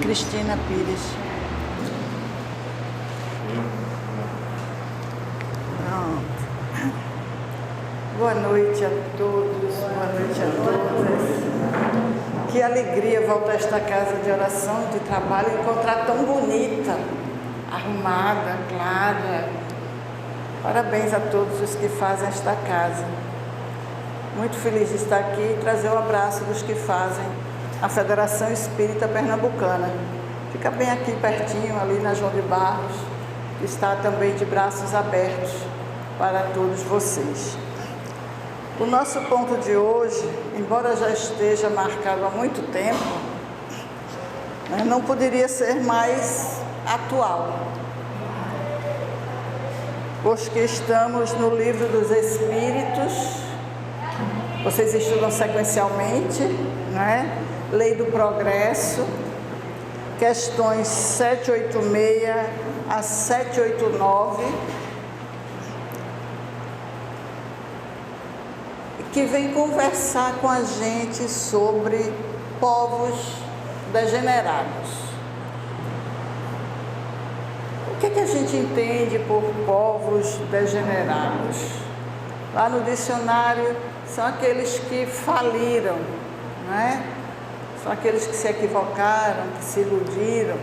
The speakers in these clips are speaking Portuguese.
Cristina Pires. Pronto. Boa noite a todos, boa noite a todas. Que alegria voltar a esta casa de oração, de trabalho, e encontrar tão bonita, arrumada, clara. Parabéns a todos os que fazem esta casa. Muito feliz de estar aqui e trazer um abraço dos que fazem a Federação Espírita Pernambucana. Fica bem aqui pertinho, ali na João de Barros, está também de braços abertos para todos vocês. O nosso ponto de hoje, embora já esteja marcado há muito tempo, não poderia ser mais atual, pois que estamos no Livro dos Espíritos. Vocês estudam sequencialmente, né? Lei do Progresso, questões 786 a 789, que vem conversar com a gente sobre povos degenerados. O que a gente entende por povos degenerados? Lá no dicionário, são aqueles que faliram, não é? São aqueles que se equivocaram, que se iludiram.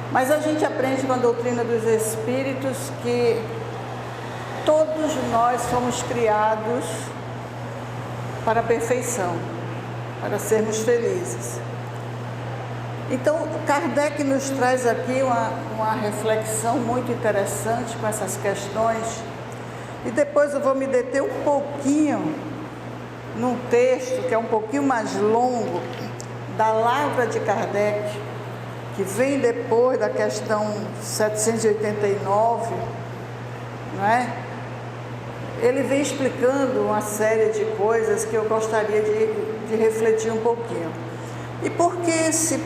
Mas a gente aprende com a doutrina dos Espíritos que todos nós fomos criados para a perfeição, para sermos felizes. Então, Kardec nos traz aqui uma reflexão muito interessante com essas questões. E depois eu vou me deter um pouquinho num texto que é um pouquinho mais longo, da Lavra de Kardec, que vem depois da questão 789, não é? Ele vem explicando uma série de coisas que eu gostaria de refletir um pouquinho. E por que esse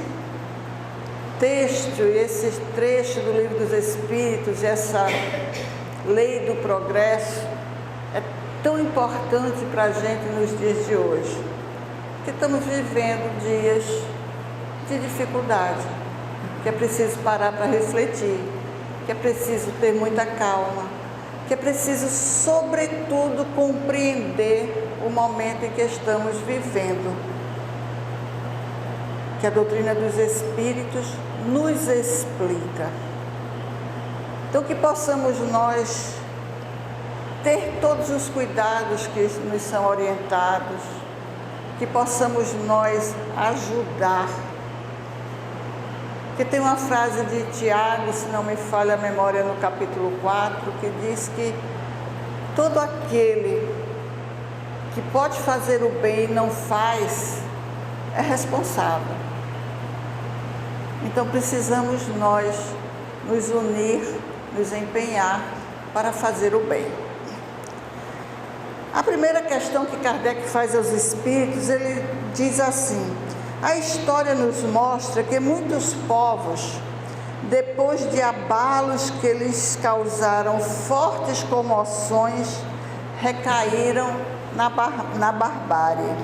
texto, esse trecho do Livro dos Espíritos, essa Lei do Progresso, é tão importante para a gente nos dias de hoje? Porque estamos vivendo dias de dificuldade, que é preciso parar para refletir, que é preciso ter muita calma, que é preciso, sobretudo, compreender o momento em que estamos vivendo, que a doutrina dos Espíritos nos explica. Então, que possamos nós ter todos os cuidados que nos são orientados, que possamos nós ajudar. Porque tem uma frase de Tiago, se não me falha a memória, no capítulo 4, que diz que todo aquele que pode fazer o bem e não faz, é responsável. Então precisamos nós nos unir, nos empenhar para fazer o bem. A primeira questão que Kardec faz aos espíritos, ele diz assim: a história nos mostra que muitos povos, depois de abalos que lhes causaram fortes comoções, recaíram na barbárie.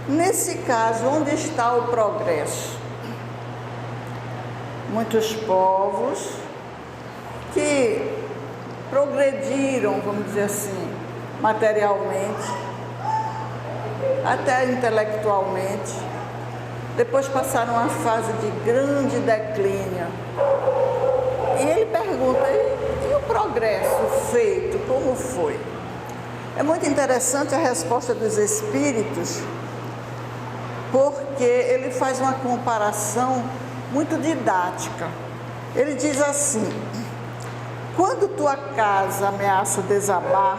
Nesse caso, onde está o progresso? Muitos povos que progrediram, vamos dizer assim, materialmente, até intelectualmente, depois passaram uma fase de grande declínio. E ele pergunta, e o progresso feito, como foi? É muito interessante a resposta dos espíritos, porque ele faz uma comparação muito didática. Ele diz assim: quando tua casa ameaça desabar,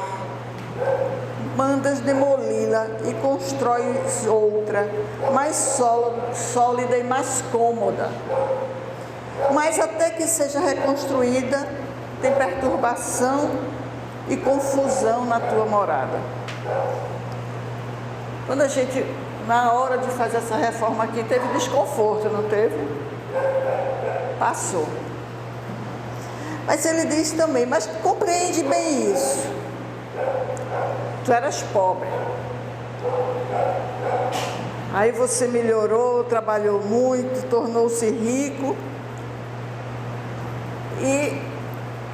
mandas demoli-la e constróis outra, mais sólida e mais cômoda. Mas até que seja reconstruída, tem perturbação e confusão na tua morada. Quando a gente, na hora de fazer essa reforma aqui, teve desconforto, não teve? Passou. Mas ele diz também, mas compreende bem isso. Tu eras pobre. Aí você melhorou, trabalhou muito, tornou-se rico e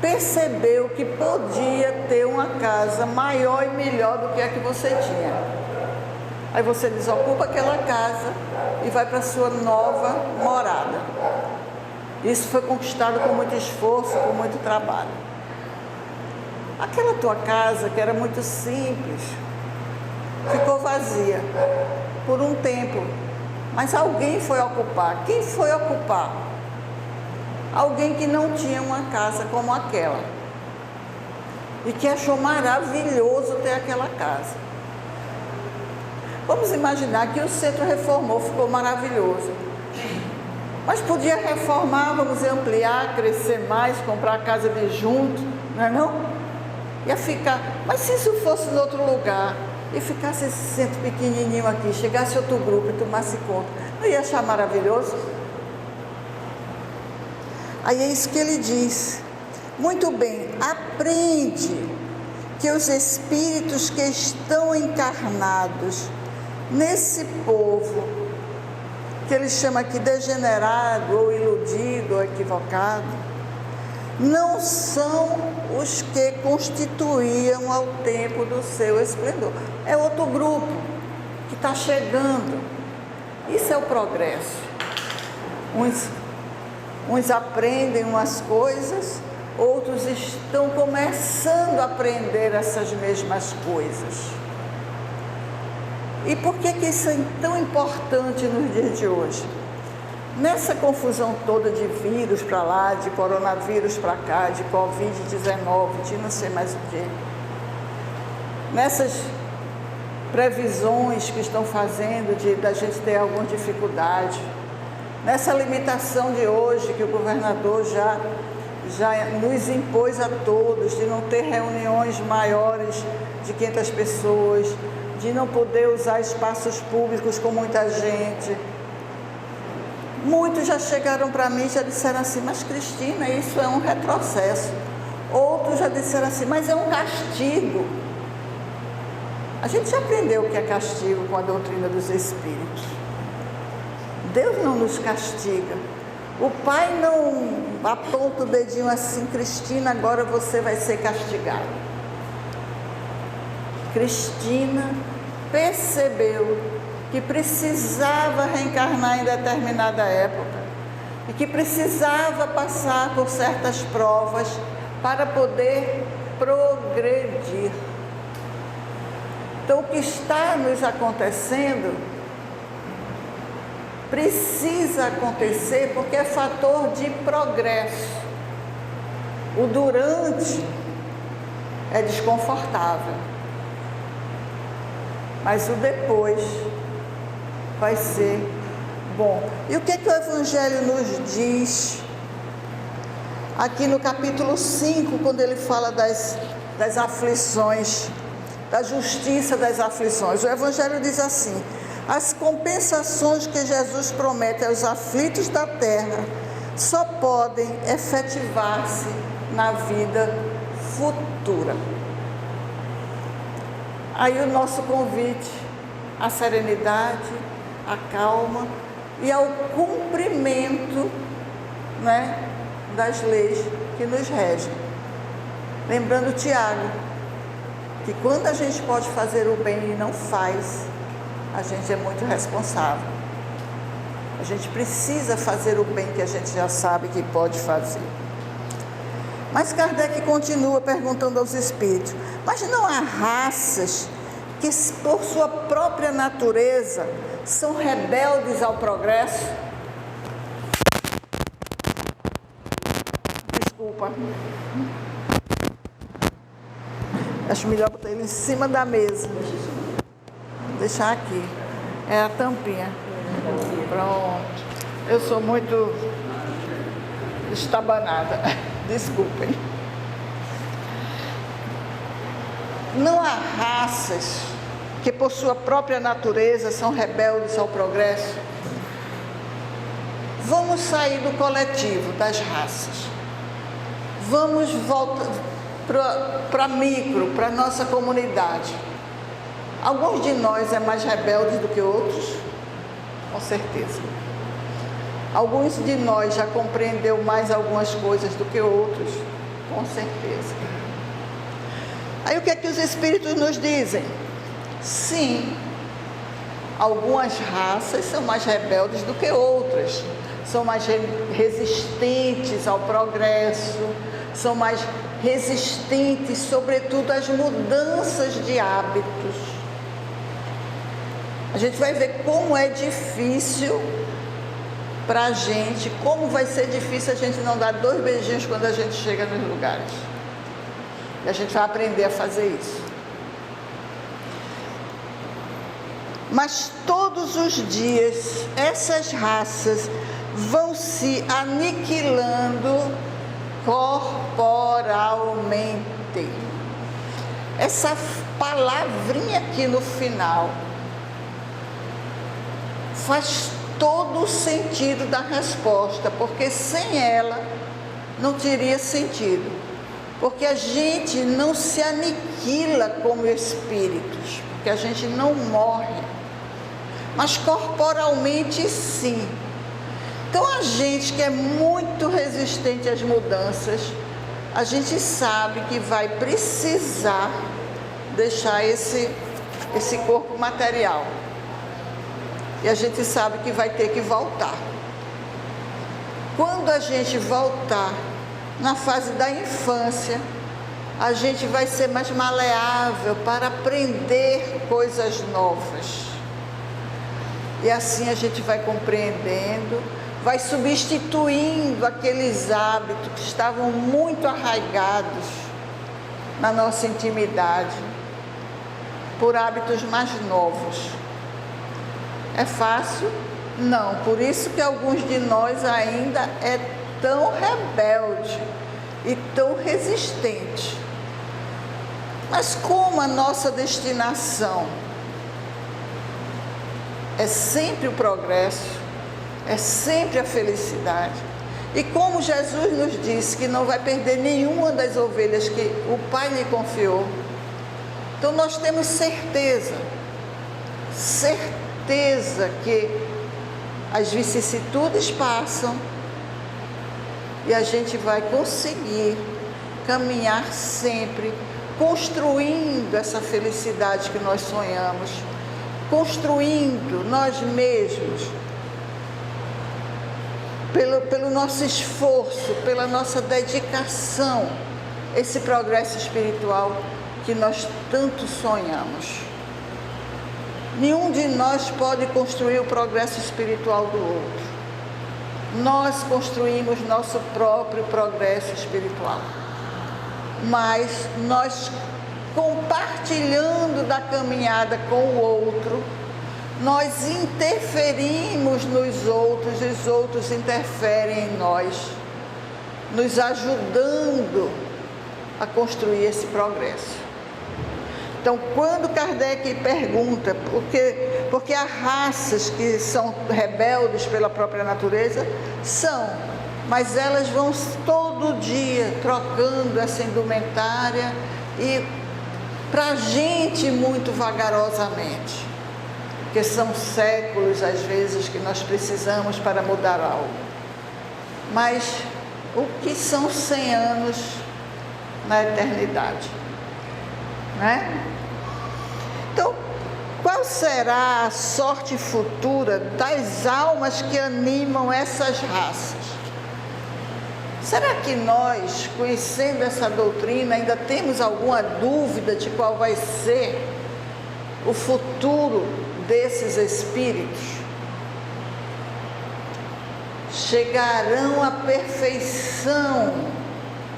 percebeu que podia ter uma casa maior e melhor do que a que você tinha. Aí você desocupa aquela casa e vai para a sua nova morada. Isso foi conquistado com muito esforço, com muito trabalho. Aquela tua casa, que era muito simples, ficou vazia por um tempo, mas alguém foi ocupar. Quem foi ocupar? Alguém que não tinha uma casa como aquela e que achou maravilhoso ter aquela casa. Vamos imaginar que o centro reformou, ficou maravilhoso, mas podia reformar, vamos ampliar, crescer mais, comprar a casa de junto, não é não? Ia ficar, mas se isso fosse em outro lugar e ficasse esse centro pequenininho aqui, chegasse outro grupo e tomasse conta, não ia achar maravilhoso? Aí é isso que ele diz. Muito bem, aprende que os espíritos que estão encarnados nesse povo, que ele chama aqui degenerado, ou iludido, ou equivocado, não são os que constituíam ao tempo do seu esplendor. É outro grupo que está chegando. Isso é o progresso. Uns aprendem umas coisas, outros estão começando a aprender essas mesmas coisas. E por que isso é tão importante nos dias de hoje? Nessa confusão toda de vírus para lá, de coronavírus para cá, de Covid-19, de não sei mais o quê, nessas previsões que estão fazendo da gente ter alguma dificuldade, nessa limitação de hoje que o governador já nos impôs a todos, de não ter reuniões maiores de 500 pessoas, de não poder usar espaços públicos com muita gente. Muitos já chegaram para mim e já disseram assim, mas Cristina, isso é um retrocesso. Outros já disseram assim, mas é um castigo. A gente já aprendeu o que é castigo com a doutrina dos Espíritos. Deus não nos castiga. O Pai não aponta o dedinho assim, Cristina, agora você vai ser castigada. Cristina percebeu que precisava reencarnar em determinada época e que precisava passar por certas provas para poder progredir. Então, o que está nos acontecendo precisa acontecer porque é fator de progresso. O durante é desconfortável, mas o depois vai ser bom. E o que o Evangelho nos diz aqui no capítulo 5, quando ele fala das aflições, da justiça das aflições? O Evangelho diz assim: as compensações que Jesus promete aos aflitos da terra só podem efetivar-se na vida futura. Aí o nosso convite à serenidade, à calma e ao cumprimento, das leis que nos regem. Lembrando Tiago, que quando a gente pode fazer o bem e não faz, a gente é muito responsável. A gente precisa fazer o bem que a gente já sabe que pode fazer. Mas Kardec continua perguntando aos espíritos, mas não há raças que, por sua própria natureza, são rebeldes ao progresso? Desculpa. Acho melhor botar ele em cima da mesa. Vou deixar aqui. É a tampinha. Pronto. Eu sou muito estabanada. Desculpem. Não há raças que, por sua própria natureza, são rebeldes ao progresso? Vamos sair do coletivo, das raças. Vamos voltar para micro, para a nossa comunidade. Alguns de nós é mais rebeldes do que outros? certeza. Alguns de nós já compreendeu mais algumas coisas do que outros, com certeza. Aí o que é que os Espíritos nos dizem? Sim, algumas raças são mais rebeldes do que outras, são mais resistentes ao progresso, são mais resistentes, sobretudo, às mudanças de hábitos. A gente vai ver como é difícil para a gente, como vai ser difícil a gente não dar 2 beijinhos quando a gente chega nos lugares. E a gente vai aprender a fazer isso. Mas todos os dias, essas raças vão se aniquilando corporalmente. Essa palavrinha aqui no final faz todo o sentido da resposta, porque sem ela não teria sentido. Porque a gente não se aniquila como espíritos, porque a gente não morre, mas corporalmente sim. Então a gente que é muito resistente às mudanças, a gente sabe que vai precisar deixar esse corpo material. E a gente sabe que vai ter que voltar. Quando a gente voltar, na fase da infância, a gente vai ser mais maleável para aprender coisas novas. E assim a gente vai compreendendo, vai substituindo aqueles hábitos que estavam muito arraigados na nossa intimidade, por hábitos mais novos. É fácil? Não. Por isso que alguns de nós ainda é tão rebelde e tão resistente. Mas como a nossa destinação é sempre o progresso, é sempre a felicidade, e como Jesus nos disse que não vai perder nenhuma das ovelhas que o Pai lhe confiou, então nós temos certeza que as vicissitudes passam e a gente vai conseguir caminhar sempre, construindo essa felicidade que nós sonhamos, construindo nós mesmos, pelo nosso esforço, pela nossa dedicação, esse progresso espiritual que nós tanto sonhamos. Nenhum de nós pode construir o progresso espiritual do outro. Nós construímos nosso próprio progresso espiritual. Mas nós, compartilhando da caminhada com o outro, nós interferimos nos outros, e os outros interferem em nós, nos ajudando a construir esse progresso. Então, quando Kardec pergunta por que há raças que são rebeldes pela própria natureza, são, mas elas vão todo dia trocando essa indumentária e para a gente muito vagarosamente, porque são séculos às vezes que nós precisamos para mudar algo. Mas o que são 100 anos na eternidade? Né? Então, qual será a sorte futura das almas que animam essas raças? Será que nós, conhecendo essa doutrina, ainda temos alguma dúvida de qual vai ser o futuro desses espíritos? Chegarão à perfeição,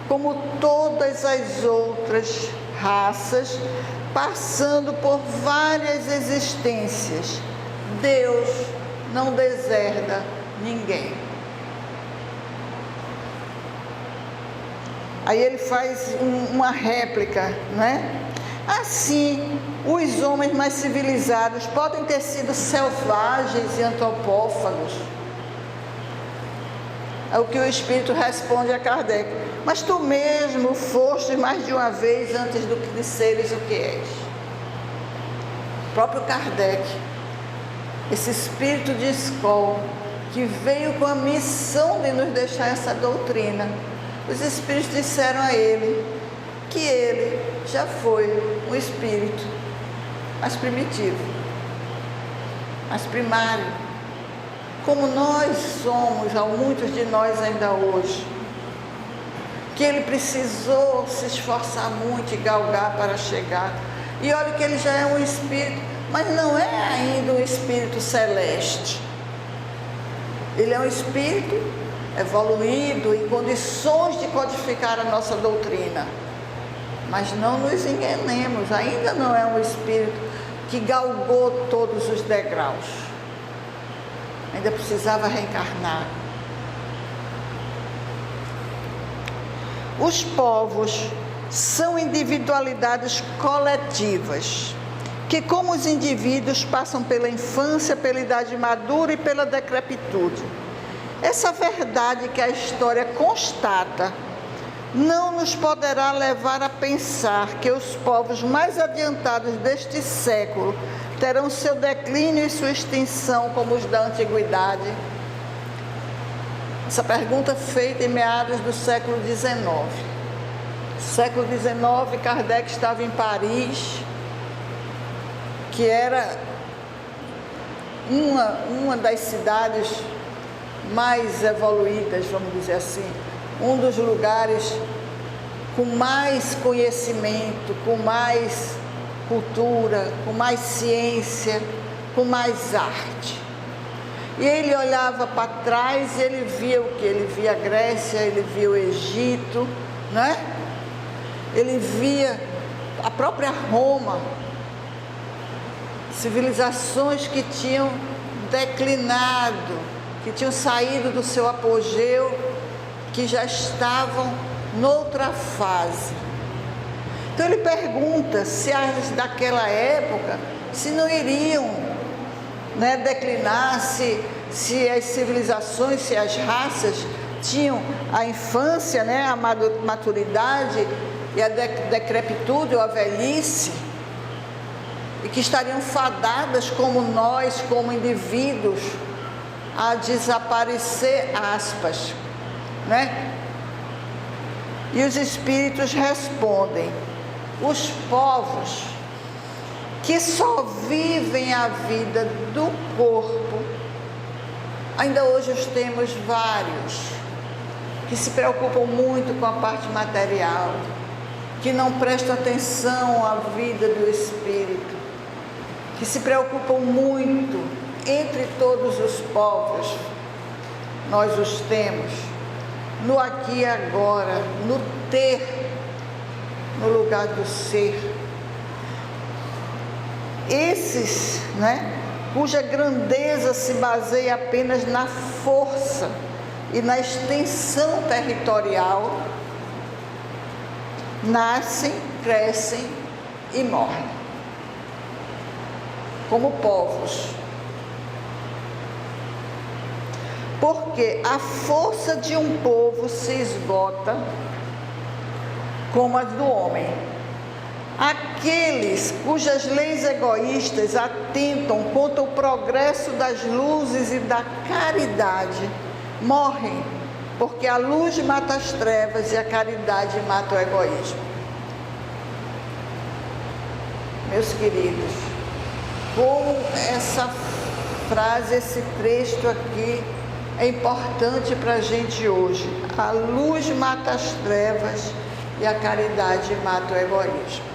como todas as outras raças, passando por várias existências. Deus não deserda ninguém. Aí ele faz uma réplica, né? Assim, os homens mais civilizados podem ter sido selvagens e antropófagos. É o que o Espírito responde a Kardec. Mas tu mesmo foste mais de uma vez antes de seres o que és. O próprio Kardec. esse espírito de escola, que veio com a missão de nos deixar essa doutrina. Os espíritos disseram a ele que ele já foi um espírito mais primitivo, mais primário, como nós somos, muitos de nós ainda hoje, que ele precisou se esforçar muito e galgar para chegar. E olha que ele já é um espírito, mas não é ainda um espírito celeste. Ele é um espírito evoluído, em condições de codificar a nossa doutrina. Mas não nos enganemos, ainda não é um espírito que galgou todos os degraus. Ainda precisava reencarnar. Os povos são individualidades coletivas, que como os indivíduos passam pela infância, pela idade madura e pela decrepitude. Essa verdade que a história constata não nos poderá levar a pensar que os povos mais adiantados deste século terão seu declínio e sua extinção como os da antiguidade. Essa pergunta feita em meados do século XIX. Século XIX, Kardec estava em Paris, que era uma das cidades mais evoluídas, vamos dizer assim, um dos lugares com mais conhecimento, com mais cultura, com mais ciência, com mais arte. E ele olhava para trás e ele via o que? Ele via a Grécia, ele via o Egito, né? Ele via a própria Roma, civilizações que tinham declinado, que tinham saído do seu apogeu, que já estavam noutra fase. Então ele pergunta se as daquela época, se não iriam, né, declinar, se as civilizações, se as raças tinham a infância, né, a maturidade e a decrepitude ou a velhice, e que estariam fadadas como nós, como indivíduos, a desaparecer, aspas, né? E os espíritos respondem: os povos que só vivem a vida do corpo, ainda hoje os temos vários, que se preocupam muito com a parte material, que não prestam atenção à vida do espírito, que se preocupam muito. Entre todos os povos, nós os temos no aqui e agora, no ter, no lugar do ser. Esses, né, cuja grandeza se baseia apenas na força e na extensão territorial, nascem, crescem e morrem como povos. Porque a força de um povo se esgota como a do homem. Aqueles cujas leis egoístas atentam contra o progresso das luzes e da caridade morrem, porque a luz mata as trevas e a caridade mata o egoísmo. Meus queridos, como essa frase, esse trecho aqui é importante para a gente hoje. A luz mata as trevas e a caridade mata o egoísmo.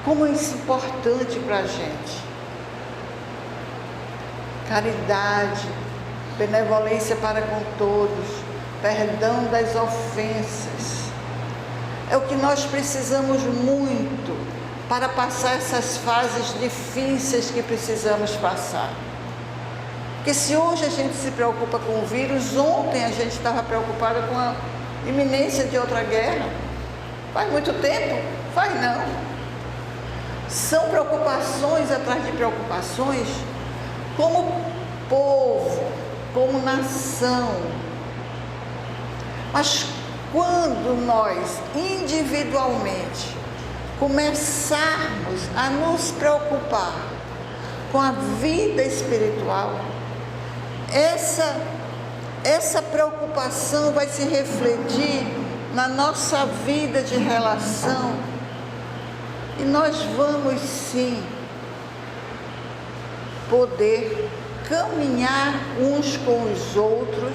Como isso é importante para a gente. Caridade, benevolência para com todos, perdão das ofensas. É o que nós precisamos muito para passar essas fases difíceis que precisamos passar. Porque se hoje a gente se preocupa com o vírus, ontem a gente estava preocupada com a iminência de outra guerra. Faz muito tempo? Faz não. São preocupações atrás de preocupações, como povo, como nação. Mas quando nós, individualmente, começarmos a nos preocupar com a vida espiritual. Essa preocupação vai se refletir na nossa vida de relação, e nós vamos sim poder caminhar uns com os outros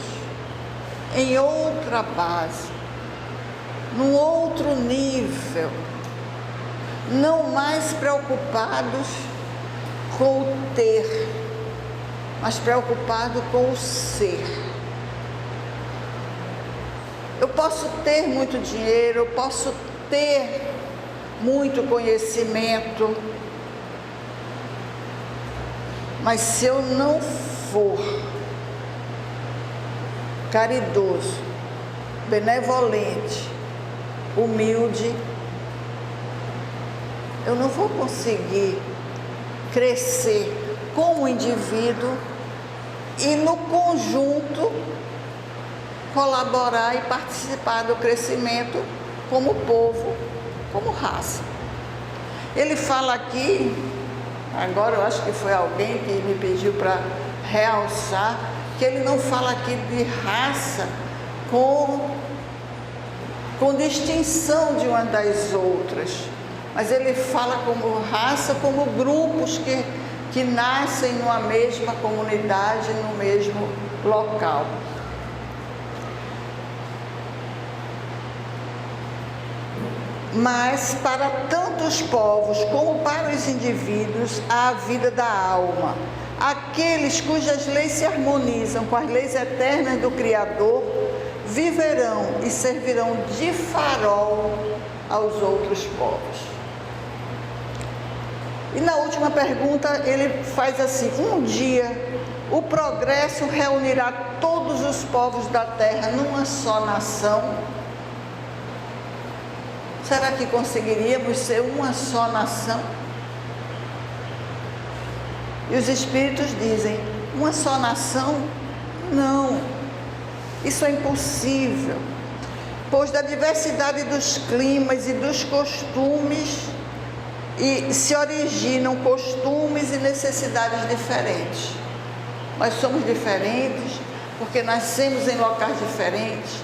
em outra base, num outro nível, não mais preocupados com o ter, mas preocupados com o ser. Eu posso ter muito dinheiro, eu posso ter muito conhecimento, mas se eu não for caridoso, benevolente, humilde, eu não vou conseguir crescer como indivíduo e no conjunto colaborar e participar do crescimento como povo, como raça. Ele fala aqui, agora eu acho que foi alguém que me pediu para realçar, que ele não fala aqui de raça com distinção de uma das outras, mas ele fala como raça, como grupos que nascem numa mesma comunidade, no mesmo local. Mas para tantos povos como para os indivíduos, há a vida da alma. Aqueles cujas leis se harmonizam com as leis eternas do Criador, viverão e servirão de farol aos outros povos. E na última pergunta ele faz assim: um dia o progresso reunirá todos os povos da terra numa só nação. Será que conseguiríamos ser uma só nação? E os Espíritos dizem: uma só nação? Não, isso é impossível, pois da diversidade dos climas e dos costumes se originam costumes e necessidades diferentes. Nós somos diferentes porque nascemos em locais diferentes,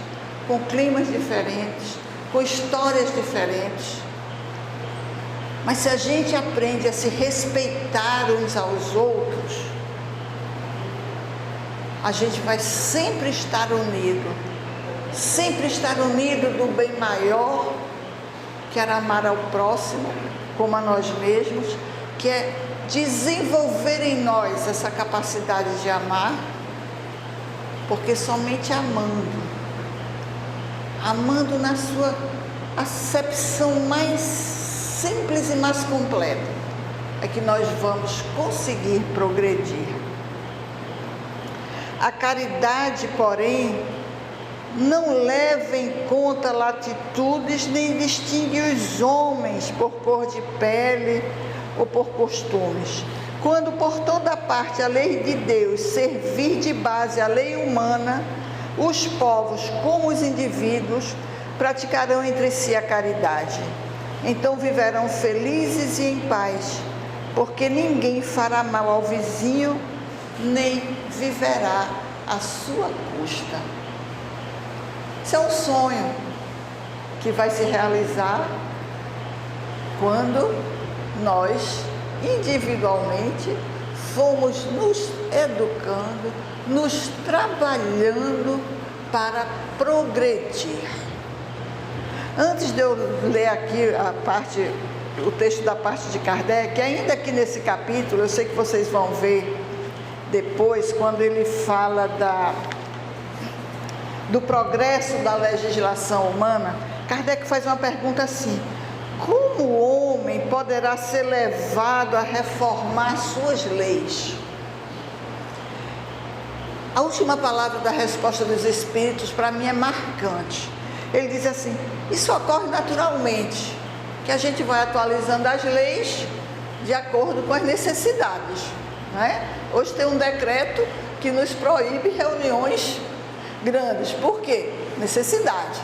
com climas diferentes, com histórias diferentes. Mas se a gente aprende a se respeitar uns aos outros, a gente vai sempre estar unido do bem maior, que era amar ao próximo como a nós mesmos, que é desenvolver em nós essa capacidade de amar, porque somente amando na sua acepção mais simples e mais completa, é que nós vamos conseguir progredir. A caridade, porém, não leva em conta latitudes nem distingue os homens por cor de pele ou por costumes. Quando por toda parte a lei de Deus servir de base à lei humana, os povos, como os indivíduos, praticarão entre si a caridade. Então viverão felizes e em paz, porque ninguém fará mal ao vizinho, nem viverá à sua custa. Isso é um sonho que vai se realizar quando nós, individualmente, fomos nos educando, nos trabalhando para progredir. Antes de eu ler aqui o texto da parte de Kardec, ainda aqui nesse capítulo, eu sei que vocês vão ver depois, quando ele fala do progresso da legislação humana, Kardec faz uma pergunta assim: como o homem poderá ser levado a reformar suas leis? A última palavra da resposta dos Espíritos, para mim, é marcante. Ele diz assim: isso ocorre naturalmente, que a gente vai atualizando as leis de acordo com as necessidades, não é? Hoje tem um decreto que nos proíbe reuniões grandes. Por quê? Necessidade.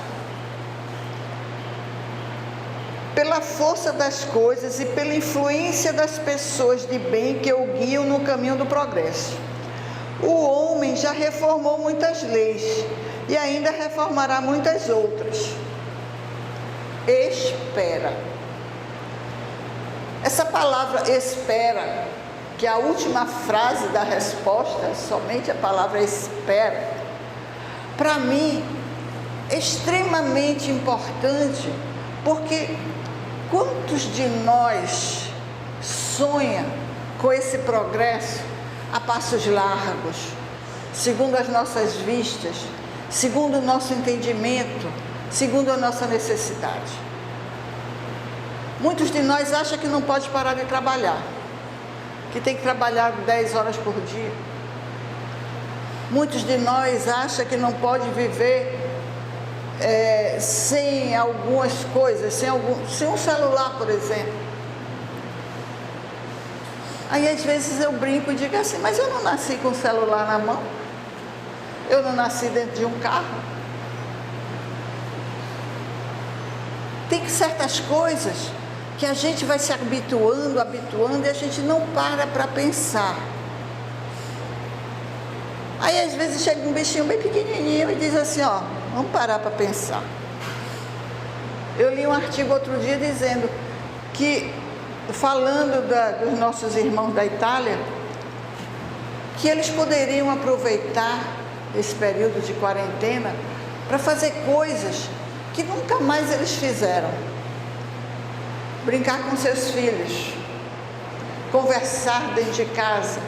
pela força das coisas e pela influência das pessoas de bem que o guiam no caminho do progresso. O homem já reformou muitas leis e ainda reformará muitas outras. Espera. Essa palavra espera, que é a última frase da resposta, somente a palavra espera, para mim é extremamente importante, porque quantos de nós sonham com esse progresso a passos largos, segundo as nossas vistas, segundo o nosso entendimento, segundo a nossa necessidade? Muitos de nós acham que não pode parar de trabalhar, que tem que trabalhar 10 horas por dia. Muitos de nós acham que não pode viver sem algumas coisas, sem um celular, por exemplo. Aí às vezes eu brinco e digo assim, mas eu não nasci com o celular na mão, eu não nasci dentro de um carro. Tem que certas coisas que a gente vai se habituando e a gente não para pensar. Aí às vezes chega um bichinho bem pequenininho e diz assim, ó, vamos parar para pensar. Eu li um artigo outro dia dizendo que, falando dos nossos irmãos da Itália, que eles poderiam aproveitar esse período de quarentena para fazer coisas que nunca mais eles fizeram. Brincar com seus filhos, conversar dentro de casa,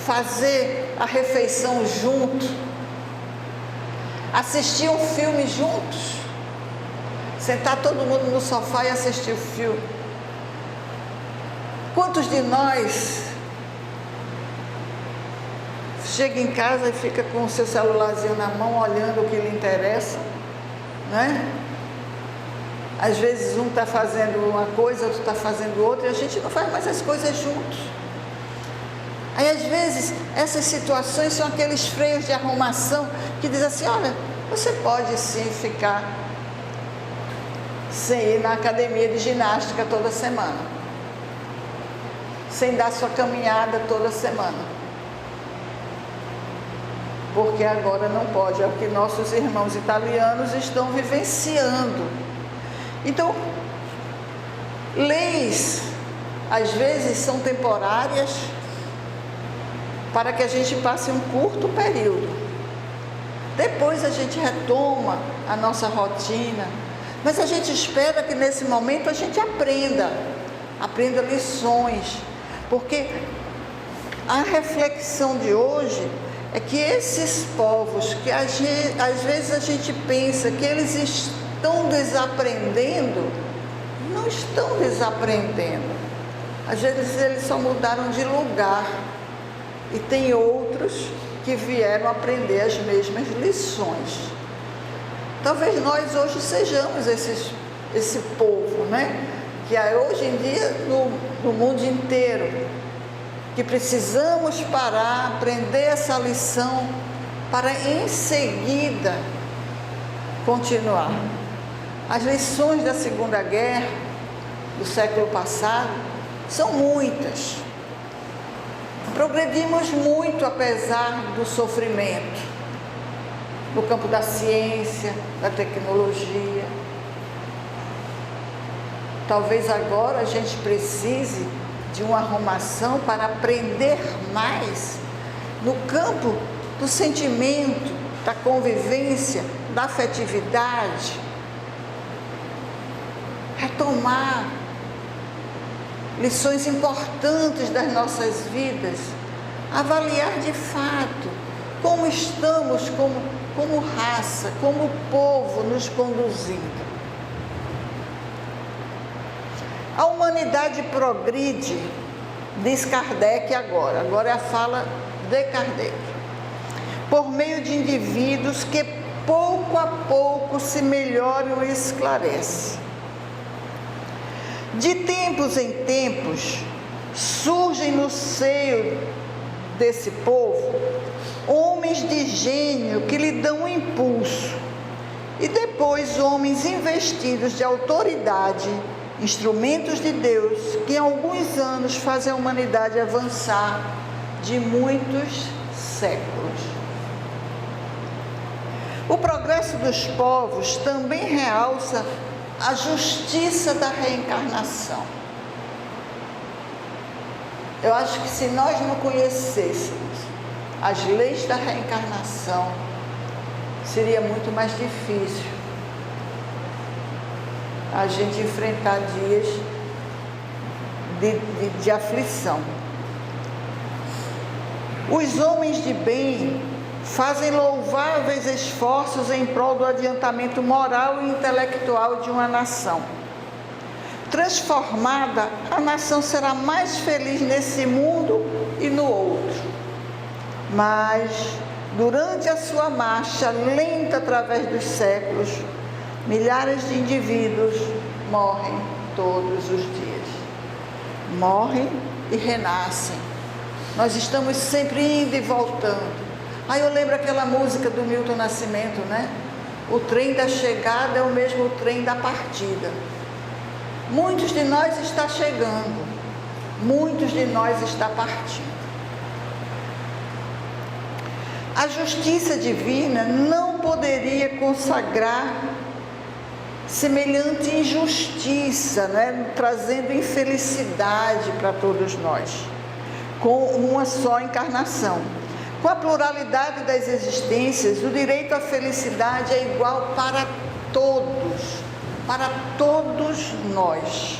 fazer a refeição junto, assistir um filme juntos, sentar todo mundo no sofá e assistir o filme. Quantos de nós chega em casa e fica com o seu celularzinho na mão, olhando o que lhe interessa, né? Às vezes um está fazendo uma coisa, outro está fazendo outra, e a gente não faz mais as coisas juntos. Aí às vezes essas situações são aqueles freios de arrumação que diz assim, olha, você pode sim ficar sem ir na academia de ginástica toda semana, sem dar sua caminhada toda semana, porque agora não pode, é o que nossos irmãos italianos estão vivenciando. Então, leis às vezes são temporárias para que a gente passe um curto período. Depois a gente retoma a nossa rotina, mas a gente espera que nesse momento a gente aprenda lições, porque a reflexão de hoje é que esses povos que às vezes a gente pensa que eles estão desaprendendo, não estão desaprendendo. Às vezes eles só mudaram de lugar e tem outros que vieram aprender as mesmas lições. Talvez nós hoje sejamos esse povo, né? Que hoje em dia no mundo inteiro, que precisamos parar, aprender essa lição para em seguida continuar. As lições da Segunda Guerra do século passado são muitas. Progredimos muito apesar do sofrimento, no campo da ciência, da tecnologia. Talvez agora a gente precise de uma arrumação para aprender mais no campo do sentimento, da convivência, da afetividade. Retomar lições importantes das nossas vidas, avaliar de fato como estamos como raça, como povo nos conduzindo. A humanidade progride, diz Kardec agora é a fala de Kardec, por meio de indivíduos que pouco a pouco se melhoram e esclarecem. De tempos em tempos, surgem no seio desse povo homens de gênio que lhe dão um impulso, e depois homens investidos de autoridade instrumentos de Deus que em alguns anos fazem a humanidade avançar de muitos séculos. O progresso dos povos também realça a justiça da reencarnação. Eu acho que se nós não conhecêssemos as leis da reencarnação, seria muito mais difícil a gente enfrentar dias de aflição. Os homens de bem fazem louváveis esforços em prol do adiantamento moral e intelectual de uma nação. Transformada, a nação será mais feliz nesse mundo e no outro. Mas, durante a sua marcha lenta através dos séculos, milhares de indivíduos morrem todos os dias. Morrem e renascem. Nós estamos sempre indo e voltando. Aí eu lembro aquela música do Milton Nascimento, né? O trem da chegada é o mesmo trem da partida. Muitos de nós está chegando, muitos de nós está partindo. A justiça divina não poderia consagrar semelhante injustiça, né? Trazendo infelicidade para todos nós, com uma só encarnação. Com a pluralidade das existências, o direito à felicidade é igual para todos nós.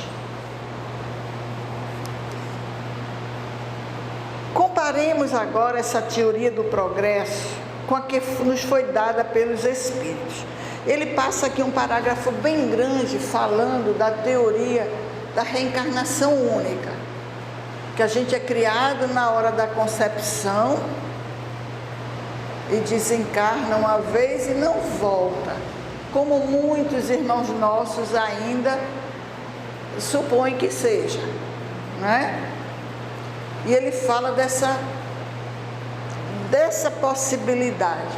Comparemos agora essa teoria do progresso com a que nos foi dada pelos Espíritos. Ele passa aqui um parágrafo bem grande falando da teoria da reencarnação única, que a gente é criado na hora da concepção e desencarna uma vez e não volta, como muitos irmãos nossos ainda supõem que seja, né? E ele fala dessa possibilidade,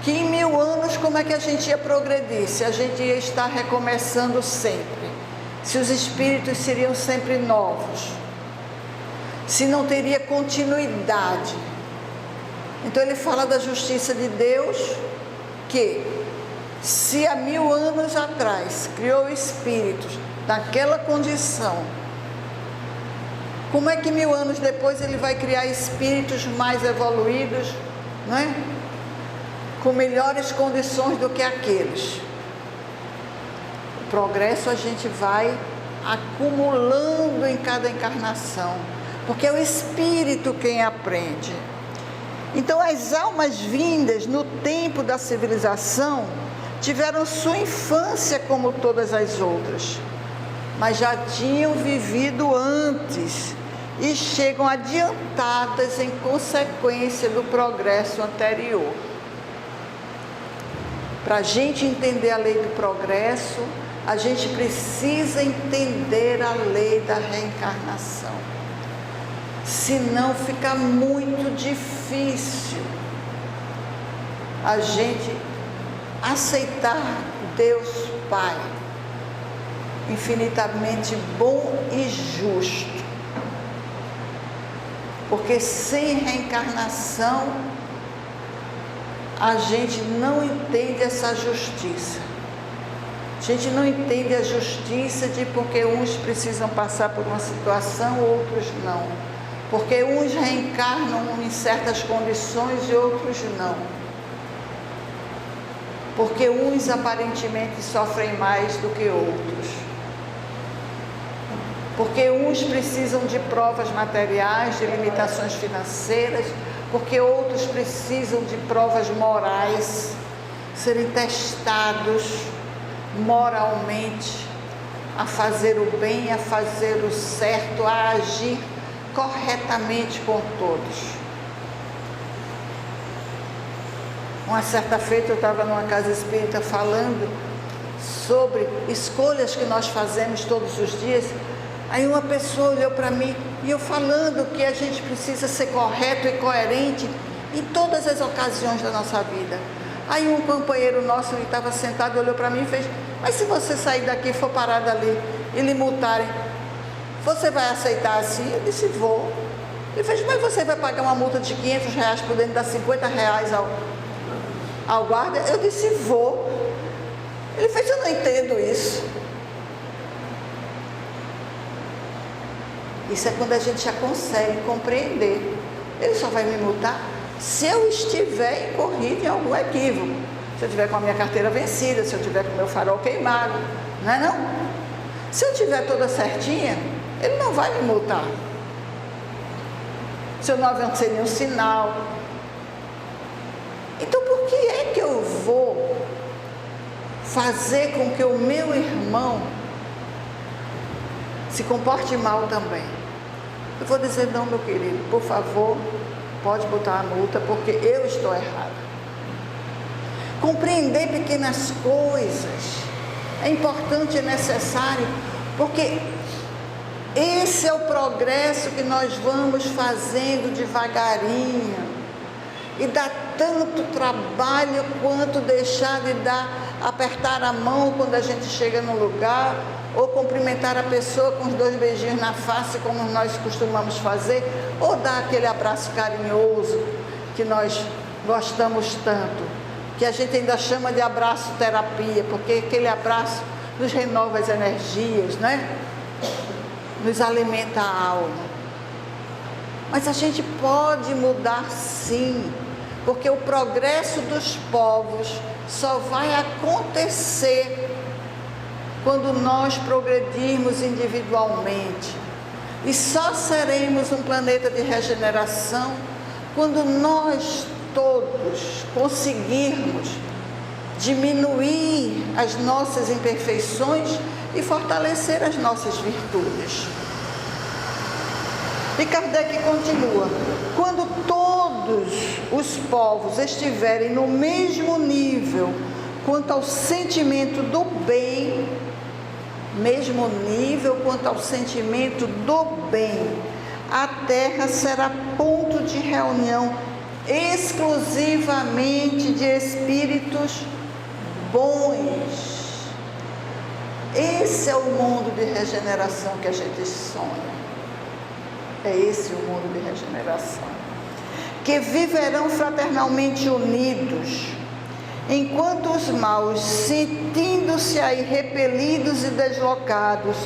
que em 1000 anos como é que a gente ia progredir, se a gente ia estar recomeçando sempre, se os espíritos seriam sempre novos, se não teria continuidade. Então ele fala da justiça de Deus, que se há 1000 anos atrás criou espíritos naquela condição, como é que 1000 anos depois ele vai criar espíritos mais evoluídos, né? Com melhores condições do que aqueles? O progresso a gente vai acumulando em cada encarnação, porque é o espírito quem aprende. Então, as almas vindas no tempo da civilização tiveram sua infância como todas as outras, mas já tinham vivido antes e chegam adiantadas em consequência do progresso anterior. Para a gente entender a lei do progresso, a gente precisa entender a lei da reencarnação. Senão fica muito difícil a gente aceitar Deus Pai, infinitamente bom e justo. Porque sem reencarnação, a gente não entende essa justiça. A gente não entende a justiça de porque uns precisam passar por uma situação, outros não. Porque uns reencarnam em certas condições e outros não. Porque uns aparentemente sofrem mais do que outros. Porque uns precisam de provas materiais, de limitações financeiras, porque outros precisam de provas morais, serem testados moralmente, a fazer o bem, a fazer o certo, a agir corretamente com todos. Uma certa feita eu estava numa casa espírita falando sobre escolhas que nós fazemos todos os dias. Aí uma pessoa olhou para mim e eu falando que a gente precisa ser correto e coerente em todas as ocasiões da nossa vida. Aí um companheiro nosso que estava sentado olhou para mim e fez: mas se você sair daqui e for parado ali e lhe multarem, você vai aceitar assim? Eu disse, vou. Ele fez, mas você vai pagar uma multa de R$500 podendo dar R$50 ao guarda? Eu disse, vou. Ele fez, eu não entendo isso. Isso é quando a gente já consegue compreender. Ele só vai me multar se eu estiver incorrido em algum equívoco. Se eu tiver com a minha carteira vencida, se eu tiver com o meu farol queimado, não é não? Se eu tiver toda certinha, ele não vai me multar. Se eu não avancei nenhum sinal. Então por que é que eu vou fazer com que o meu irmão se comporte mal também? Eu vou dizer, não, meu querido, por favor, pode botar a multa, porque eu estou errada. Compreender pequenas coisas é importante, é necessário, porque esse é o progresso que nós vamos fazendo devagarinho. E dá tanto trabalho quanto deixar de apertar a mão quando a gente chega no lugar, ou cumprimentar a pessoa com os 2 beijinhos na face, como nós costumamos fazer, ou dar aquele abraço carinhoso que nós gostamos tanto, que a gente ainda chama de abraço terapia, porque aquele abraço nos renova as energias, né? Nos alimenta a alma. Mas a gente pode mudar sim, porque o progresso dos povos só vai acontecer quando nós progredirmos individualmente. E só seremos um planeta de regeneração quando nós todos conseguirmos diminuir as nossas imperfeições e fortalecer as nossas virtudes. E Kardec continua, quando todos os povos estiverem no mesmo nível quanto ao sentimento do bem, mesmo nível quanto ao sentimento do bem, a Terra será ponto de reunião exclusivamente de espíritos bons. Esse é o mundo de regeneração que a gente sonha. É esse o mundo de regeneração. Que viverão fraternalmente unidos, enquanto os maus, sentindo-se aí repelidos e deslocados,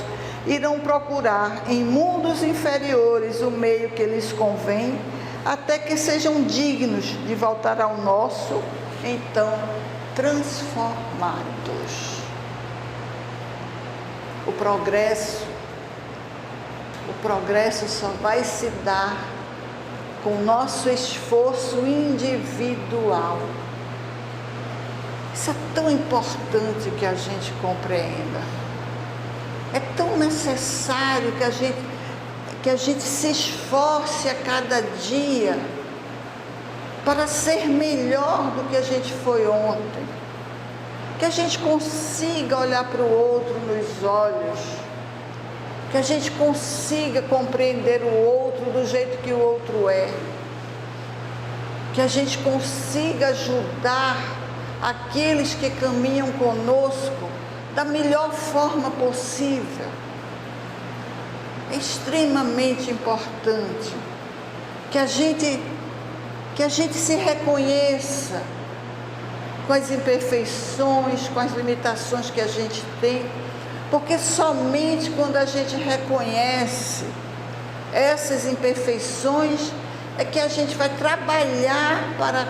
irão procurar em mundos inferiores o meio que lhes convém, até que sejam dignos de voltar ao nosso, então transformados. O progresso só vai se dar com o nosso esforço individual. Isso é tão importante que a gente compreenda. É tão necessário que a gente se esforce a cada dia para ser melhor do que a gente foi ontem. Que a gente consiga olhar para o outro nos olhos. Que a gente consiga compreender o outro do jeito que o outro é. Que a gente consiga ajudar aqueles que caminham conosco da melhor forma possível. É extremamente importante que a gente se reconheça com as imperfeições, com as limitações que a gente tem, porque somente quando a gente reconhece essas imperfeições é que a gente vai trabalhar para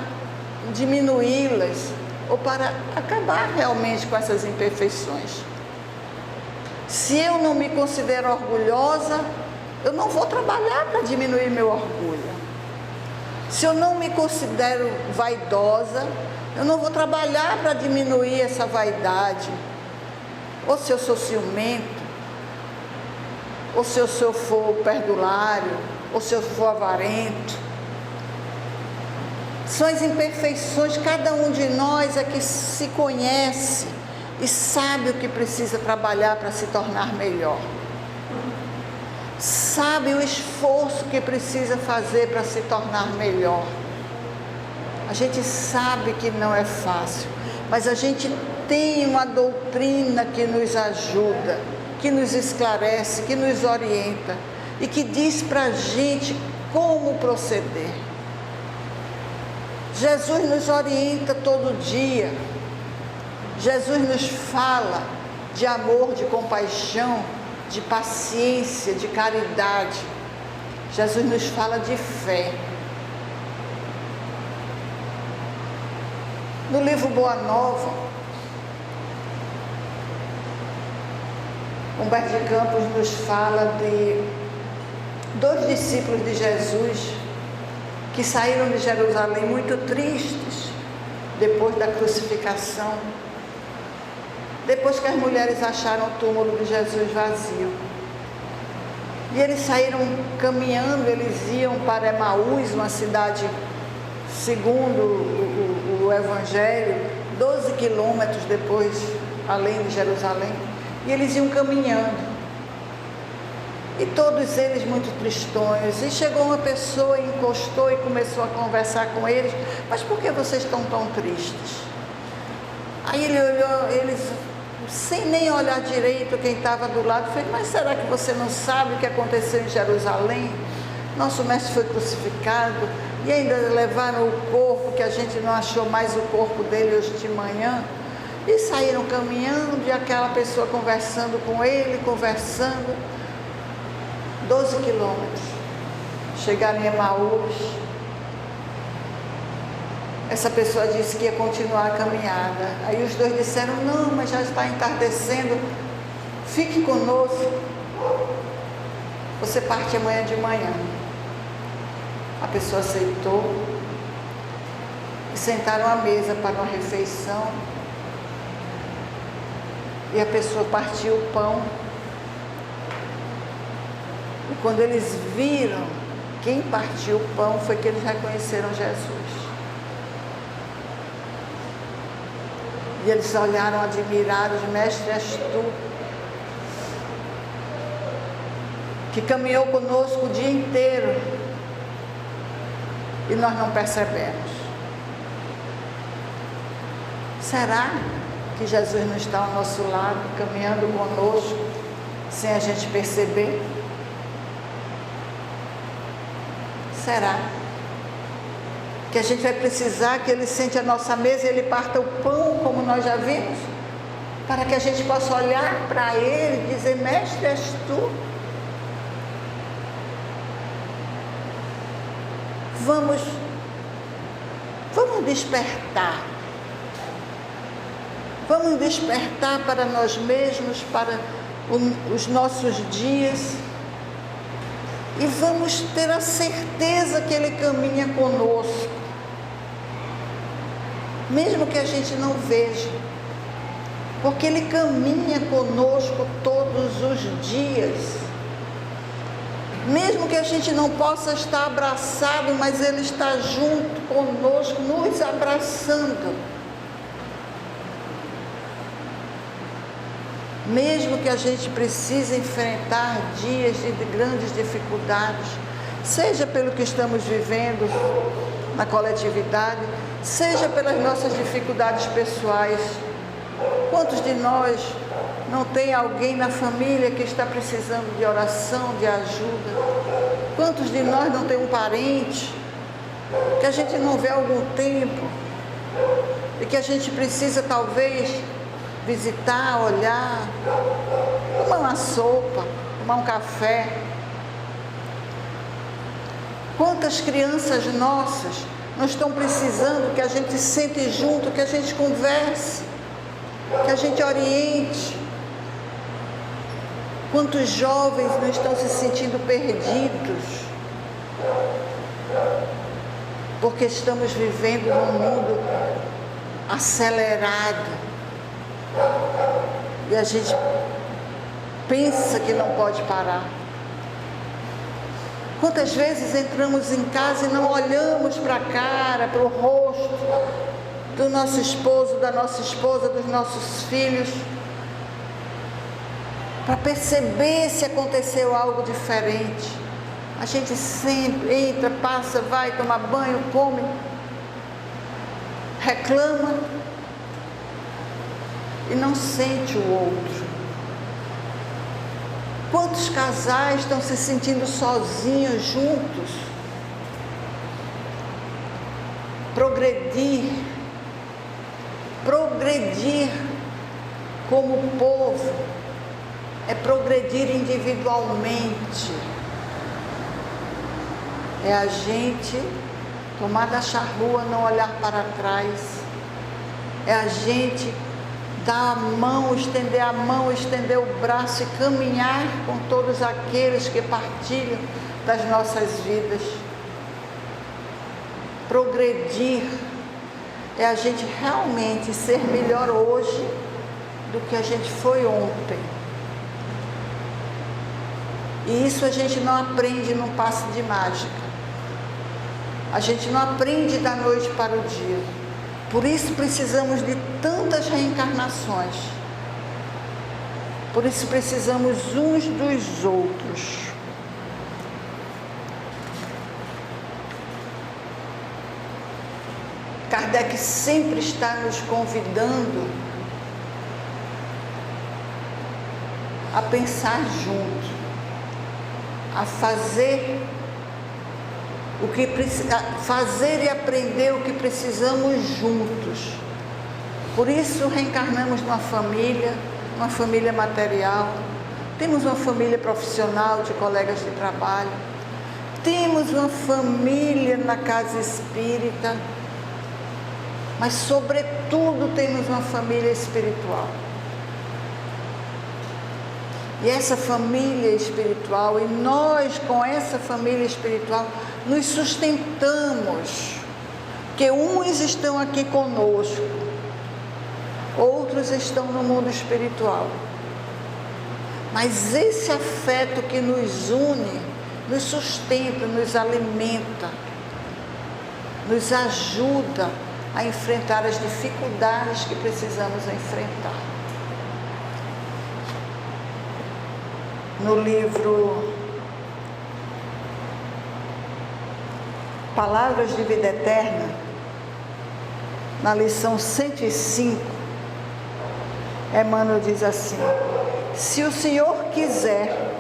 diminuí-las ou para acabar realmente com essas imperfeições. Se eu não me considero orgulhosa, eu não vou trabalhar para diminuir meu orgulho. Se eu não me considero vaidosa, eu não vou trabalhar para diminuir essa vaidade. Ou se eu sou ciumento, ou se eu for perdulário, ou se eu for avarento. São as imperfeições, cada um de nós é que se conhece e sabe o que precisa trabalhar para se tornar melhor. Sabe o esforço que precisa fazer para se tornar melhor. A gente sabe que não é fácil, mas a gente tem uma doutrina que nos ajuda, que nos esclarece, que nos orienta e que diz para a gente como proceder. Jesus nos orienta todo dia. Jesus nos fala de amor, de compaixão, de paciência, de caridade. Jesus nos fala de fé. No livro Boa Nova, Humberto de Campos nos fala de 2 discípulos de Jesus que saíram de Jerusalém muito tristes depois da crucificação, depois que as mulheres acharam o túmulo de Jesus vazio. E eles saíram caminhando, eles iam para Emaús, uma cidade, segundo o Evangelho, 12 quilômetros depois, além de Jerusalém. E eles iam caminhando. E todos eles muito tristonhos. E chegou uma pessoa, encostou e começou a conversar com eles. Mas por que vocês estão tão tristes? Aí ele olhou, eles, sem nem olhar direito quem estava do lado, fez: mas será que você não sabe o que aconteceu em Jerusalém? Nosso mestre foi crucificado e ainda levaram o corpo, que a gente não achou mais o corpo dele hoje de manhã. E saíram caminhando e aquela pessoa conversando com ele, conversando. 12 quilômetros. Chegaram em Emaús. Essa pessoa disse que ia continuar a caminhada. Aí os dois disseram: não, mas já está entardecendo, fique conosco. Você parte amanhã de manhã. A pessoa aceitou e sentaram à mesa para uma refeição. E a pessoa partiu o pão. E quando eles viram quem partiu o pão, foi que eles reconheceram Jesus. E eles olharam admirados: mestre, és tu, que caminhou conosco o dia inteiro e nós não percebemos. Será que Jesus não está ao nosso lado, caminhando conosco, sem a gente perceber? Será que a gente vai precisar que Ele sente à nossa mesa e Ele parta o pão, como nós já vimos, para que a gente possa olhar para Ele e dizer: mestre, és tu? Vamos despertar. Vamos despertar para nós mesmos, para os nossos dias, e vamos ter a certeza que Ele caminha conosco, mesmo que a gente não veja, porque Ele caminha conosco todos os dias, mesmo que a gente não possa estar abraçado, mas Ele está junto conosco, nos abraçando. Mesmo que a gente precise enfrentar dias de grandes dificuldades, seja pelo que estamos vivendo na coletividade, seja pelas nossas dificuldades pessoais. Quantos de nós não tem alguém na família que está precisando de oração, de ajuda? Quantos de nós não tem um parente que a gente não vê há algum tempo e que a gente precisa talvez visitar, olhar, tomar uma sopa, tomar um café? Quantas crianças nossas não estão precisando que a gente sente junto, que a gente converse, que a gente oriente? Quantos jovens não estão se sentindo perdidos, porque estamos vivendo num mundo acelerado, e a gente pensa que não pode parar. Quantas vezes entramos em casa e não olhamos para a cara, para o rosto do nosso esposo, da nossa esposa, dos nossos filhos, para perceber se aconteceu algo diferente. A gente sempre entra, passa, vai tomar banho, come, reclama e não sente o outro. Quantos casais estão se sentindo sozinhos, juntos? Progredir como povo é progredir individualmente. É a gente tomar da charrua, não olhar para trás. É a gente dar a mão, estender o braço e caminhar com todos aqueles que partilham das nossas vidas. Progredir é a gente realmente ser melhor hoje do que a gente foi ontem. E isso a gente não aprende num passe de mágica. A gente não aprende da noite para o dia. Por isso precisamos de tantas reencarnações. Por isso precisamos uns dos outros. Kardec sempre está nos convidando a pensar junto, a fazer fazer e aprender o que precisamos juntos. Por isso reencarnamos numa família material, temos uma família profissional de colegas de trabalho, temos uma família na casa espírita, mas sobretudo temos uma família espiritual. E essa família espiritual, e nós com essa família espiritual nos sustentamos, que uns estão aqui conosco, outros estão no mundo espiritual. Mas esse afeto que nos une, nos sustenta, nos alimenta, nos ajuda a enfrentar as dificuldades que precisamos enfrentar. No livro Palavras de Vida Eterna, na lição 105, Emmanuel diz assim: se o Senhor quiser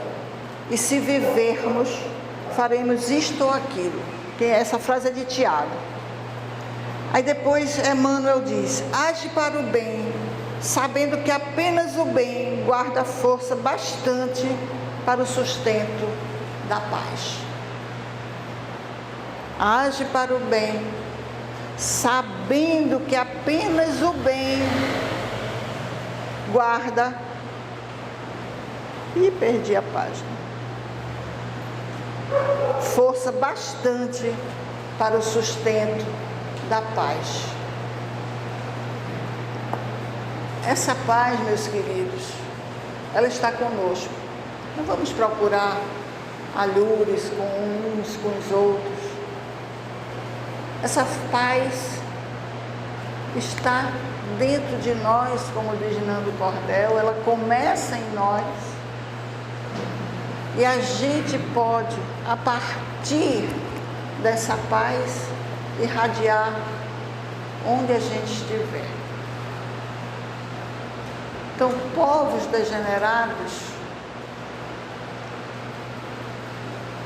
e se vivermos, faremos isto ou aquilo. Essa frase é de Tiago. Aí depois Emmanuel diz: age para o bem, sabendo que apenas o bem guarda força bastante para o sustento da paz. Age para o bem, sabendo que apenas o bem guarda... E perdi a página. Força bastante para o sustento da paz. Essa paz, meus queridos, ela está conosco. Não vamos procurar alhures com uns, com os outros. Essa paz está dentro de nós, como diz Nando Cordel, ela começa em nós. E a gente pode, a partir dessa paz, irradiar onde a gente estiver. Então, povos degenerados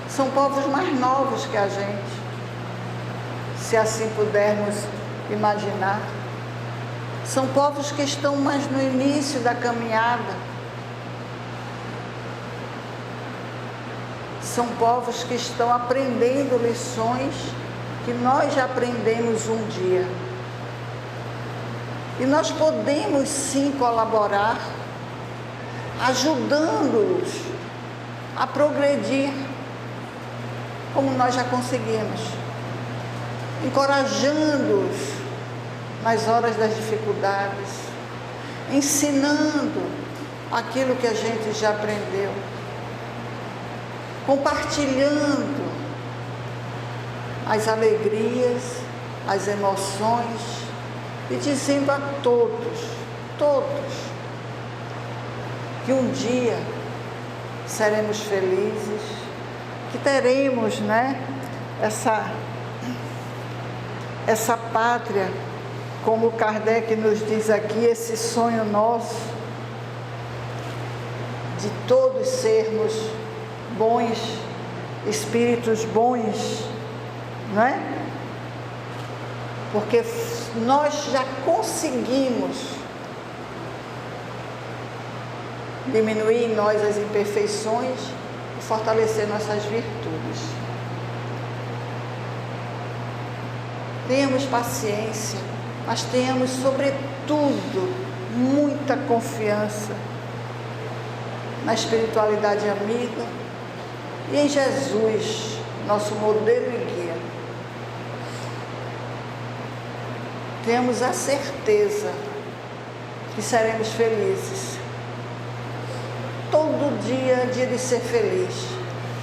são povos mais novos que a gente, se assim pudermos imaginar. São povos que estão mais no início da caminhada. São povos que estão aprendendo lições que nós já aprendemos um dia. E nós podemos sim colaborar, ajudando-os a progredir, como nós já conseguimos, encorajando-os nas horas das dificuldades, ensinando aquilo que a gente já aprendeu, compartilhando as alegrias, as emoções e dizendo a todos, que um dia seremos felizes, que teremos, essa pátria, como Kardec nos diz aqui, esse sonho nosso de todos sermos bons, espíritos bons, não é? Porque nós já conseguimos diminuir em nós as imperfeições e fortalecer nossas virtudes. Tenhamos paciência, mas tenhamos, sobretudo, muita confiança na espiritualidade amiga e em Jesus, nosso modelo e guia. Temos a certeza que seremos felizes. Todo dia é dia de ser feliz.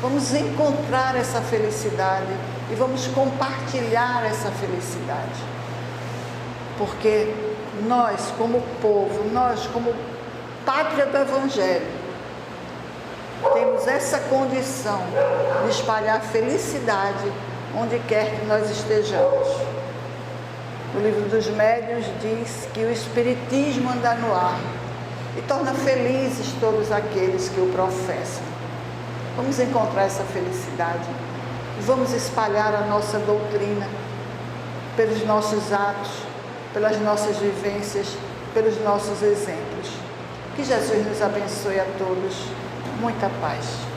Vamos encontrar essa felicidade e vamos compartilhar essa felicidade. Porque nós, como povo, nós, como pátria do Evangelho, temos essa condição de espalhar felicidade onde quer que nós estejamos. O Livro dos Médiuns diz que o Espiritismo anda no ar e torna felizes todos aqueles que o professam. Vamos encontrar essa felicidade e vamos espalhar a nossa doutrina pelos nossos atos, pelas nossas vivências, pelos nossos exemplos. Que Jesus nos abençoe a todos. Muita paz.